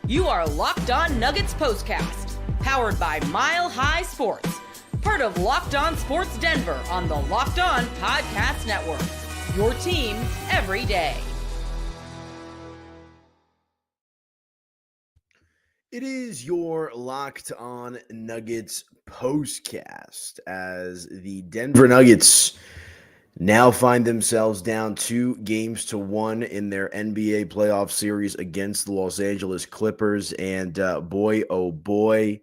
You are Locked On Nuggets POSTCAST, powered by Mile High Sports, part of Locked On Sports Denver on the Locked On Podcast Network. Your team every day. It is your Locked On Nuggets postcast as the Denver Nuggets now find themselves down 2-1 in their NBA playoff series against the Los Angeles Clippers. And boy, oh boy,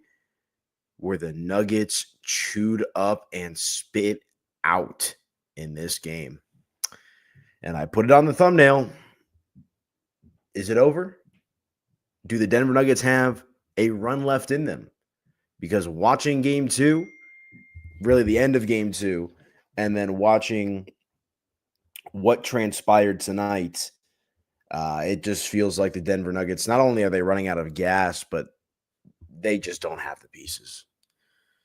were the Nuggets chewed up and spit out in this game. And I put it on the thumbnail. Is it over? Do the Denver Nuggets have a run left in them? Because watching game 2, really the end of game 2, and then watching what transpired tonight, it just feels like the Denver Nuggets, not only are they running out of gas, but they just don't have the pieces.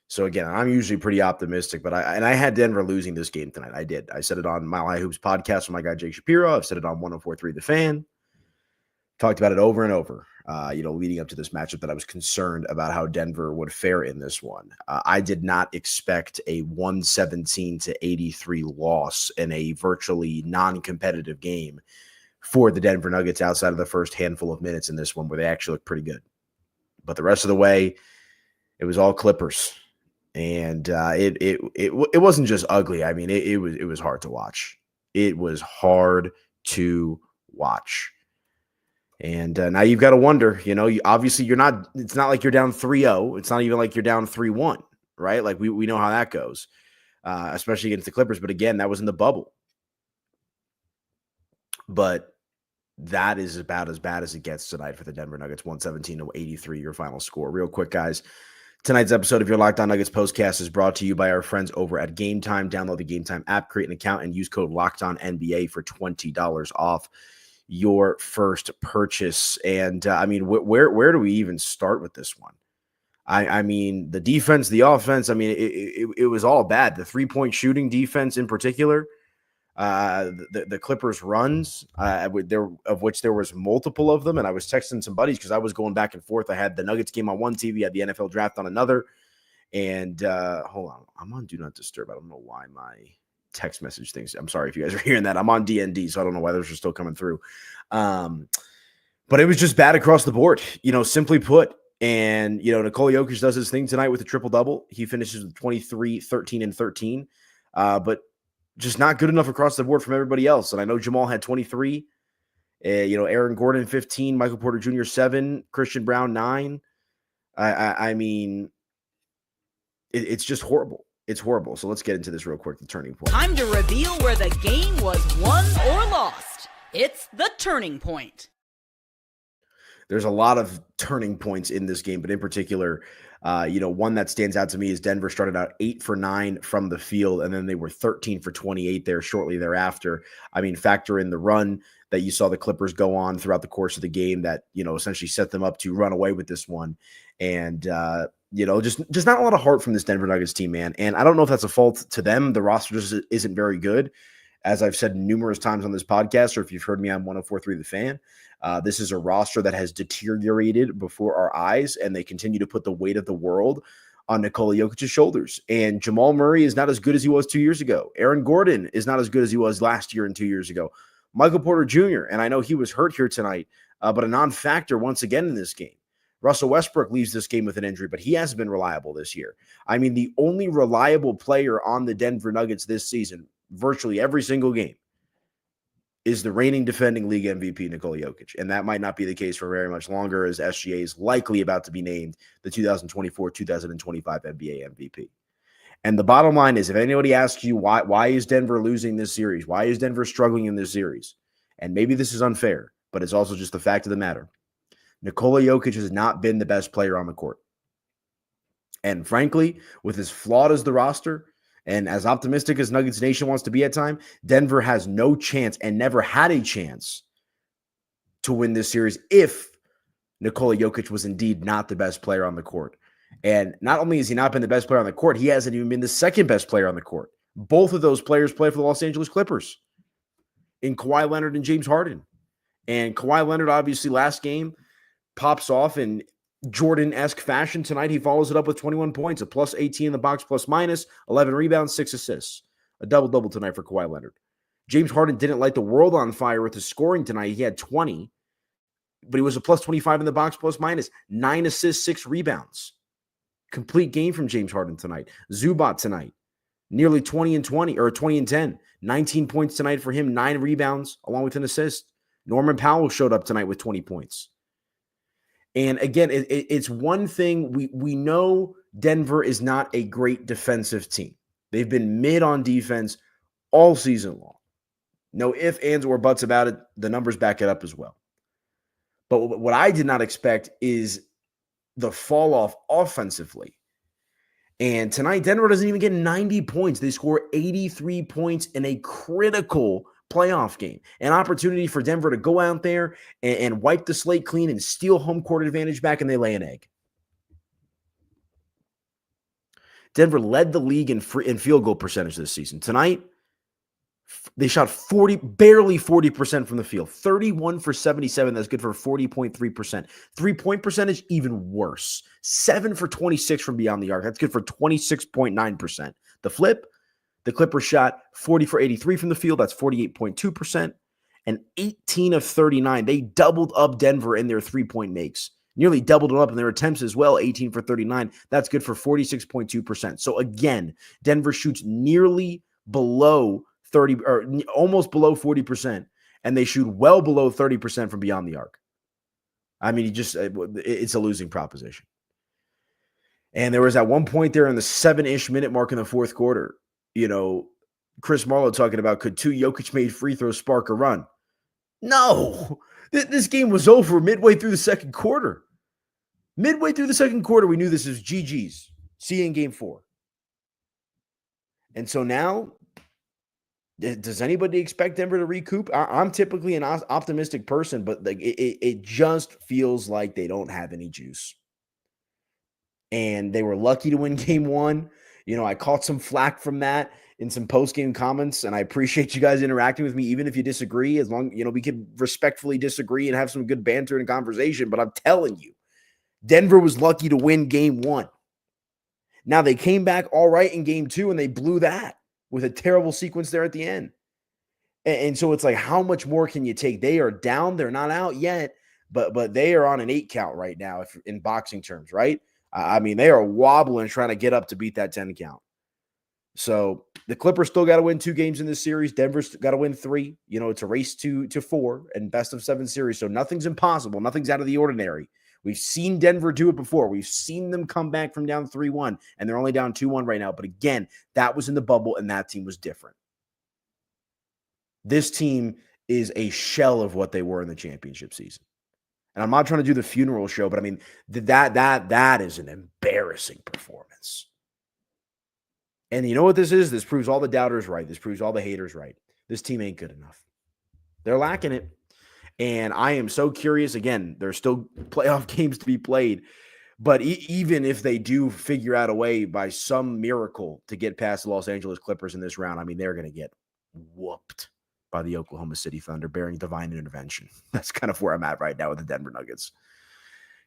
So again, I'm usually pretty optimistic, but I had Denver losing this game tonight. I did. I said it on Mile High Hoops podcast with my guy Jake Shapiro. I've said it on 104.3 The Fan. Talked about it over and over, leading up to this matchup, that I was concerned about how Denver would fare in this one. I did not expect a 117-83 loss in a virtually non-competitive game for the Denver Nuggets outside of the first handful of minutes in this one, where they actually looked pretty good. But the rest of the way, it was all Clippers. And it wasn't just ugly. I mean, it was hard to watch. It was hard to watch. And now you've got to wonder, obviously it's not like you're down 3-0. It's not even like you're down 3-1, right? Like we know how that goes, especially against the Clippers. But again, that was in the bubble. But that is about as bad as it gets tonight for the Denver Nuggets. 117-83, your final score. Real quick, guys. Tonight's episode of your Locked On Nuggets postcast is brought to you by our friends over at Game Time. Download the Game Time app, create an account, and use code LOCKEDONNBA for $20 off your first purchase. And where do we even start with this one? I mean, the defense, the offense, it was all bad. The 3-point shooting defense in particular, the Clippers runs, of which there was multiple of them. And I was texting some buddies because I was going back and forth. I had the Nuggets game on one TV, had the NFL draft on another. And hold on, I'm on Do Not Disturb. I don't know why my text message things. I'm sorry if you guys are hearing that. I'm on DND, so I don't know why those are still coming through. But it was just bad across the board, simply put. And, Nikola Jokic does his thing tonight with a triple-double. He finishes with 23, 13, and 13. But just not good enough across the board from everybody else. And I know Jamal had 23. Aaron Gordon, 15. Michael Porter Jr., 7. Christian Brown, 9. I mean, it's just horrible. It's horrible. So let's get into this real quick, the turning point. Time to reveal where the game was won or lost. It's the turning point. There's a lot of turning points in this game, but in particular, one that stands out to me is Denver started out 8 for 9 from the field, and then they were 13 for 28 there shortly thereafter. I mean, factor in the run that you saw the Clippers go on throughout the course of the game that, essentially set them up to run away with this one. And, just not a lot of heart from this Denver Nuggets team, man. And I don't know if that's a fault to them. The roster just isn't very good. As I've said numerous times on this podcast, or if you've heard me on 104.3 The Fan, this is a roster that has deteriorated before our eyes, and they continue to put the weight of the world on Nikola Jokic's shoulders. And Jamal Murray is not as good as he was 2 years ago. Aaron Gordon is not as good as he was last year and 2 years ago. Michael Porter Jr., and I know he was hurt here tonight, but a non-factor once again in this game. Russell Westbrook leaves this game with an injury, but he hasn't been reliable this year. I mean, the only reliable player on the Denver Nuggets this season, virtually every single game, is the reigning defending league MVP, Nikola Jokic. And that might not be the case for very much longer, as SGA is likely about to be named the 2024-2025 NBA MVP. And the bottom line is, if anybody asks you why is Denver losing this series, why is Denver struggling in this series, and maybe this is unfair, but it's also just the fact of the matter, Nikola Jokic has not been the best player on the court. And frankly, with as flawed as the roster and as optimistic as Nuggets Nation wants to be at time, Denver has no chance and never had a chance to win this series if Nikola Jokic was indeed not the best player on the court. And not only has he not been the best player on the court, he hasn't even been the second best player on the court. Both of those players play for the Los Angeles Clippers in Kawhi Leonard and James Harden. And Kawhi Leonard, obviously, last game pops off in Jordan-esque fashion tonight. He follows it up with 21 points, a plus 18 in the box, plus minus, 11 rebounds, 6 assists. A double-double tonight for Kawhi Leonard. James Harden didn't light the world on fire with his scoring tonight. He had 20, but he was a plus 25 in the box, plus minus, 9 assists, 6 rebounds. Complete game from James Harden tonight. Zubac tonight, nearly 20 and 20, or 20 and 10. 19 points tonight for him, 9 rebounds, along with an assist. Norman Powell showed up tonight with 20 points. And again, it's one thing. We know Denver is not a great defensive team. They've been mid on defense all season long. No ifs, ands, or buts about it. The numbers back it up as well. But what I did not expect is the fall off offensively. And tonight, Denver doesn't even get 90 points. They score 83 points in a critical playoff game. An opportunity for Denver to go out there and wipe the slate clean and steal home court advantage back, and they lay an egg. Denver led the league in field goal percentage this season. Tonight, they shot barely 40% from the field. 31 for 77. That's good for 40.3%. 3-point percentage, even worse. 7 for 26 from beyond the arc. That's good for 26.9%. The flip, the Clippers shot 40 for 83 from the field. That's 48.2%. And 18 of 39. They doubled up Denver in their 3-point makes. Nearly doubled it up in their attempts as well, 18 for 39. That's good for 46.2%. So again, Denver shoots nearly below 30 or almost below 40%, and they shoot well below 30% from beyond the arc. I mean, it's a losing proposition. And there was at one point there in the 7-ish minute mark in the fourth quarter, Chris Marlowe talking about, could 2 Jokic made free throws spark a run? No, this game was over midway through the second quarter. Midway through the second quarter, we knew this was GG's. See you in game 4. And so now, does anybody expect Denver to recoup? I'm typically an optimistic person, but it just feels like they don't have any juice. And they were lucky to win game 1. I caught some flack from that in some post-game comments, and I appreciate you guys interacting with me, even if you disagree, as long, we can respectfully disagree and have some good banter and conversation. But I'm telling you, Denver was lucky to win game 1. Now, they came back all right in game 2, and they blew that with a terrible sequence there at the end. And so it's like, how much more can you take? They are down. They're not out yet, but they are on an 8 count right now in boxing terms, right? I mean, they are wobbling trying to get up to beat that 10 count. So the Clippers still got to win 2 games in this series. Denver's got to win 3. It's a race to 4 and best of 7 series. So nothing's impossible. Nothing's out of the ordinary. We've seen Denver do it before. We've seen them come back from down 3-1, and they're only down 2-1 right now. But again, that was in the bubble, and that team was different. This team is a shell of what they were in the championship season. And I'm not trying to do the funeral show, but I mean, that is an embarrassing performance. And you know what this is? This proves all the doubters right. This proves all the haters right. This team ain't good enough. They're lacking it. And I am so curious. Again, there's still playoff games to be played. But even if they do figure out a way by some miracle to get past the Los Angeles Clippers in this round, I mean, they're going to get whooped by the Oklahoma City Thunder, bearing divine intervention. That's kind of where I'm at right now with the Denver Nuggets.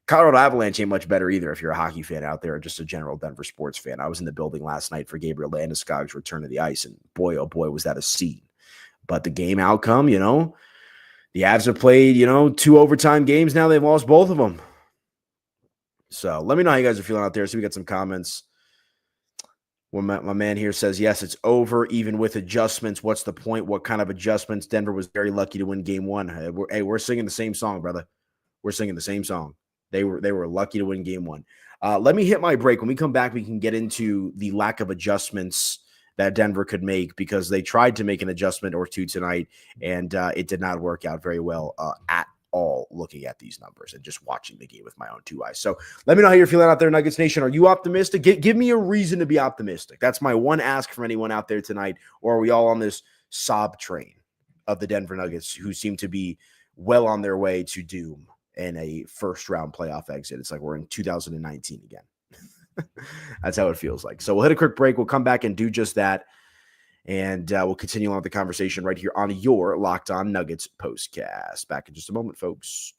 Colorado Avalanche ain't much better either if you're a hockey fan out there or just a general Denver sports fan. I was in the building last night for Gabriel Landeskog's return to the ice, and boy, oh boy, was that a scene. But the game outcome, the Avs have played, 2 overtime games now. They've lost both of them. So let me know how you guys are feeling out there. So we got some comments. Well, my man here says, yes, it's over, even with adjustments. What's the point? What kind of adjustments? Denver was very lucky to win game 1. We're singing the same song, brother. We're singing the same song. They were lucky to win game 1. Let me hit my break. When we come back, we can get into the lack of adjustments that Denver could make, because they tried to make an adjustment or 2 tonight, and it did not work out very well at all, looking at these numbers and just watching the game with my own 2 eyes. So let me know how you're feeling out there, Nuggets Nation. Are you optimistic? Give me a reason to be optimistic. That's my one ask from anyone out there tonight. Or are we all on this sob train of the Denver Nuggets, who seem to be well on their way to doom and a first-round playoff exit? It's like we're in 2019 again. That's how it feels like. So we'll hit a quick break. We'll come back and do just that. And we'll continue on with the conversation right here on your Locked On Nuggets postcast. Back in just a moment, folks.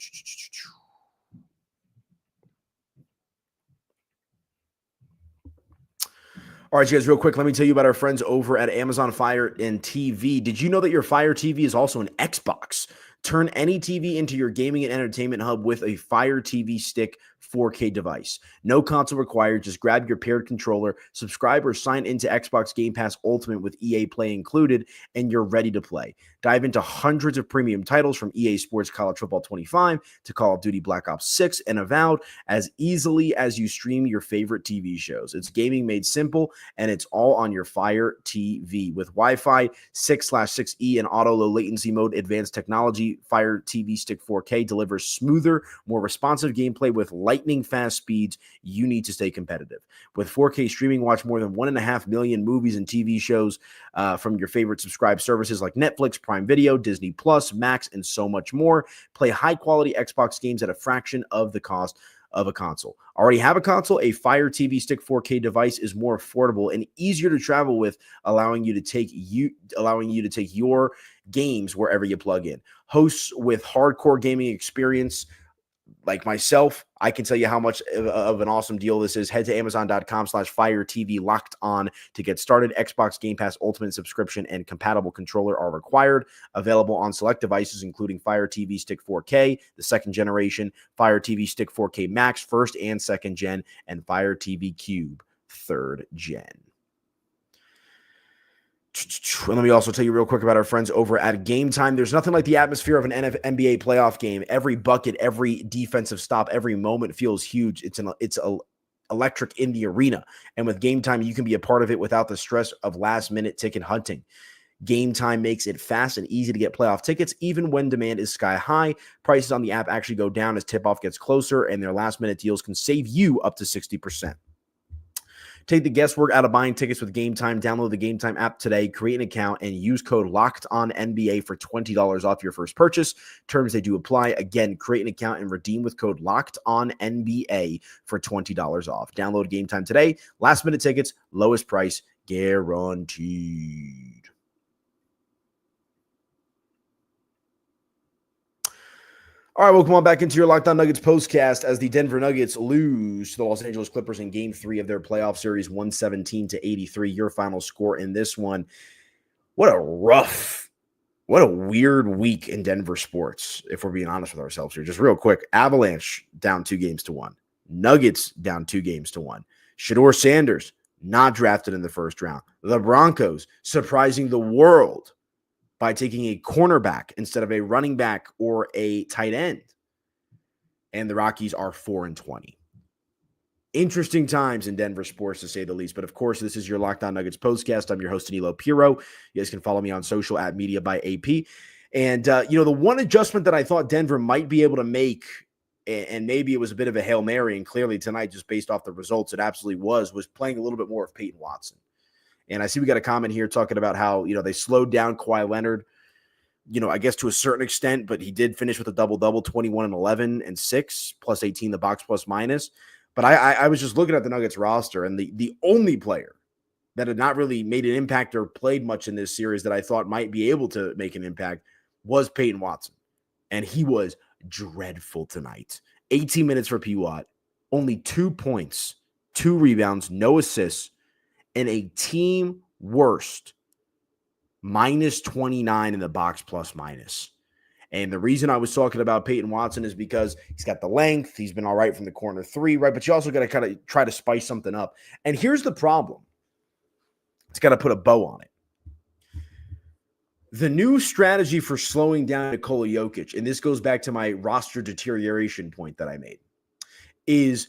All right, you guys, real quick, let me tell you about our friends over at Amazon Fire and TV. Did you know that your Fire TV is also an Xbox? Turn any TV into your gaming and entertainment hub with a Fire TV Stick 4K device. No console required. Just grab your paired controller, subscribe or sign into Xbox Game Pass Ultimate with EA Play included, and you're ready to play. Dive into hundreds of premium titles from EA Sports College Football 25 to Call of Duty Black Ops 6 and Avowed as easily as you stream your favorite TV shows. It's gaming made simple, and it's all on your Fire TV. With Wi-Fi 6/6E and auto low latency mode advanced technology, Fire TV Stick 4K delivers smoother, more responsive gameplay with lightning fast speeds you need to stay competitive. With 4K streaming, watch more than 1.5 million movies and TV shows from your favorite subscribed services like Netflix, Prime Video, Disney Plus, Max, and so much more. Play high-quality Xbox games at a fraction of the cost of a console. Already have a console? A Fire TV Stick 4K device is more affordable and easier to travel with, allowing you to take your games wherever you plug in. Hosts with hardcore gaming experience like myself, I can tell you how much of an awesome deal this is. Head to Amazon.com/Fire TV Locked On to get started. Xbox Game Pass Ultimate subscription and compatible controller are required. Available on select devices, including Fire TV Stick 4K, the second generation, Fire TV Stick 4K Max, first and second gen, and Fire TV Cube, third gen. And let me also tell you real quick about our friends over at Game Time. There's nothing like the atmosphere of an NBA playoff game. Every bucket, every defensive stop, every moment feels huge. It's electric in the arena. And with Game Time, you can be a part of it without the stress of last-minute ticket hunting. Game Time makes it fast and easy to get playoff tickets, even when demand is sky high. Prices on the app actually go down as tip-off gets closer, and their last-minute deals can save you up to 60%. Take the guesswork out of buying tickets with Game Time. Download the Game Time app today, create an account, and use code LOCKEDONNBA for $20 off your first purchase. Terms, they do apply. Again, create an account and redeem with code LOCKEDONNBA for $20 off. Download Game Time today. Last-minute tickets, lowest price guaranteed. All right, welcome on back into your Locked On Nuggets postcast as the Denver Nuggets lose to the Los Angeles Clippers in Game 3 of their playoff series, 117-83. Your final score in this one. What a weird week in Denver sports, if we're being honest with ourselves here. Just real quick, Avalanche down 2-1. Nuggets down 2-1. Shedeur Sanders not drafted in the first round. The Broncos surprising the world by taking a cornerback instead of a running back or a tight end. And the Rockies are 4-20. Interesting times in Denver sports, to say the least. But, of course, this is your Locked On Nuggets postcast. I'm your host, Aniello Piro. You guys can follow me on social at Media by AP. And, the one adjustment that I thought Denver might be able to make, and maybe it was a bit of a Hail Mary, and clearly tonight, just based off the results, it absolutely was playing a little bit more of Peyton Watson. And I see we got a comment here talking about how, they slowed down Kawhi Leonard, I guess to a certain extent, but he did finish with a double-double, 21 and 11 and 6, plus 18, the box plus minus. But I was just looking at the Nuggets roster, and the only player that had not really made an impact or played much in this series that I thought might be able to make an impact was Peyton Watson. And he was dreadful tonight. 18 minutes for P. Watt, only 2 points, 2 rebounds, no assists, and a team worst minus 29 in the box plus minus. And the reason I was talking about Peyton Watson is because he's got the length. He's been all right from the corner 3, right? But you also got to kind of try to spice something up. And here's the problem. It's got to put a bow on it. The new strategy for slowing down Nikola Jokic, and this goes back to my roster deterioration point that I made, is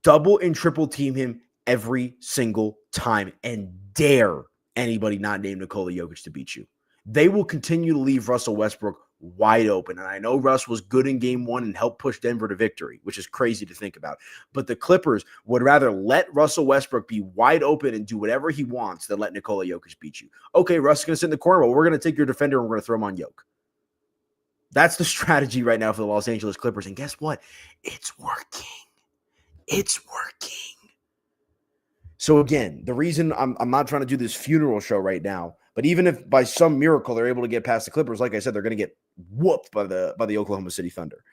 double and triple team him every single time and dare anybody not named Nikola Jokic to beat you. They will continue to leave Russell Westbrook wide open. And I know Russ was good in game 1 and helped push Denver to victory, which is crazy to think about. But the Clippers would rather let Russell Westbrook be wide open and do whatever he wants than let Nikola Jokic beat you. Okay, Russ is going to sit in the corner, but we're going to take your defender and we're going to throw him on Jokic. That's the strategy right now for the Los Angeles Clippers. And guess what? It's working. It's working. So again, the reason I'm not trying to do this funeral show right now, but even if by some miracle they're able to get past the Clippers, like I said, they're going to get whooped by the Oklahoma City Thunder.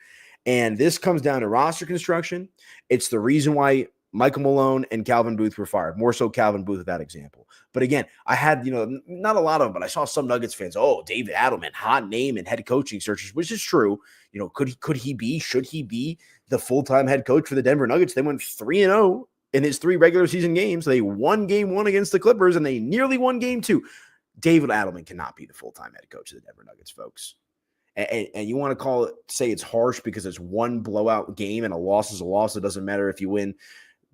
And this comes down to roster construction. It's the reason why Michael Malone and Calvin Booth were fired. More so Calvin Booth with that example. But again, I had, not a lot of them, but I saw some Nuggets fans, David Adelman, hot name and head coaching searches, which is true. Should he be the full-time head coach for the Denver Nuggets? They went 3-0 in his 3 regular season games. They won game 1 against the Clippers, and they nearly won game 2. David Adelman cannot be the full-time head coach of the Denver Nuggets, folks. And you want to say it's harsh because it's one blowout game and a loss is a loss. It doesn't matter if you win,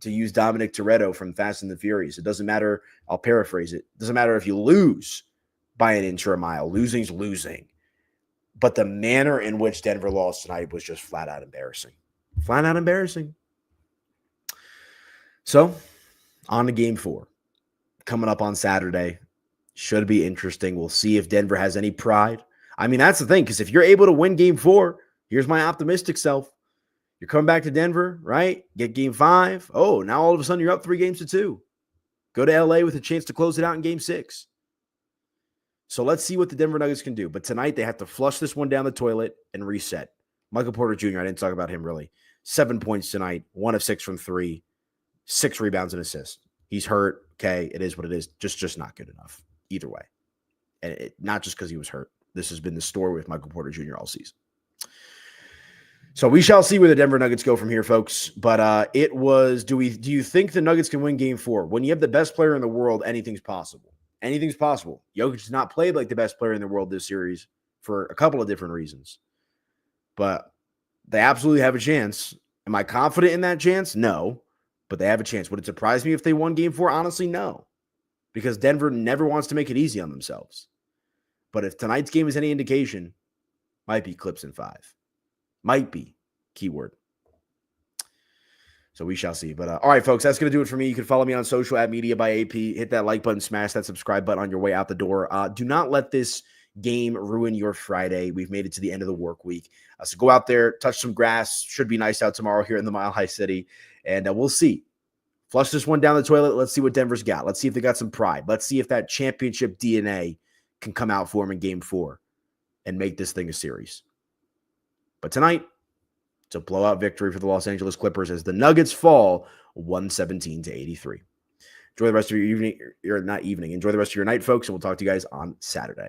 to use Dominic Toretto from Fast and the Furious. It doesn't matter. I'll paraphrase it. It doesn't matter if you lose by an inch or a mile. Losing's losing. But the manner in which Denver lost tonight was just flat out embarrassing. Flat out embarrassing. So, on to game 4. Coming up on Saturday. Should be interesting. We'll see if Denver has any pride. I mean, that's the thing, because if you're able to win game 4, here's my optimistic self. You're coming back to Denver, right? Get game 5. Oh, now all of a sudden you're up 3-2. Go to LA with a chance to close it out in game 6. So let's see what the Denver Nuggets can do. But tonight they have to flush this one down the toilet and reset. Michael Porter Jr., I didn't talk about him really. 7 points tonight, 1 of 6 from 3, 6 rebounds and assists. He's hurt. Okay, it is what it is. Just not good enough either way. And not just because he was hurt. This has been the story with Michael Porter Jr. all season. So we shall see where the Denver Nuggets go from here, folks. But it was, do you think the Nuggets can win game 4? When you have the best player in the world, anything's possible. Anything's possible. Jokic has not played like the best player in the world this series for a couple of different reasons. But they absolutely have a chance. Am I confident in that chance? No. But they have a chance. Would it surprise me if they won game 4? Honestly, no. Because Denver never wants to make it easy on themselves. But if tonight's game is any indication, might be Clips in 5. Might be. Keyword. So we shall see. But all right, folks, that's going to do it for me. You can follow me on social at Media by AP. Hit that like button, smash that subscribe button on your way out the door. Do not let this game ruin your Friday. We've made it to the end of the work week. So go out there, touch some grass. Should be nice out tomorrow here in the Mile High City. And we'll see. Flush this one down the toilet. Let's see what Denver's got. Let's see if they got some pride. Let's see if that championship DNA can come out for them in game 4 and make this thing a series. But tonight, it's a blowout victory for the Los Angeles Clippers as the Nuggets fall 117-83. Enjoy the rest of your evening, Enjoy the rest of your night, folks, and we'll talk to you guys on Saturday.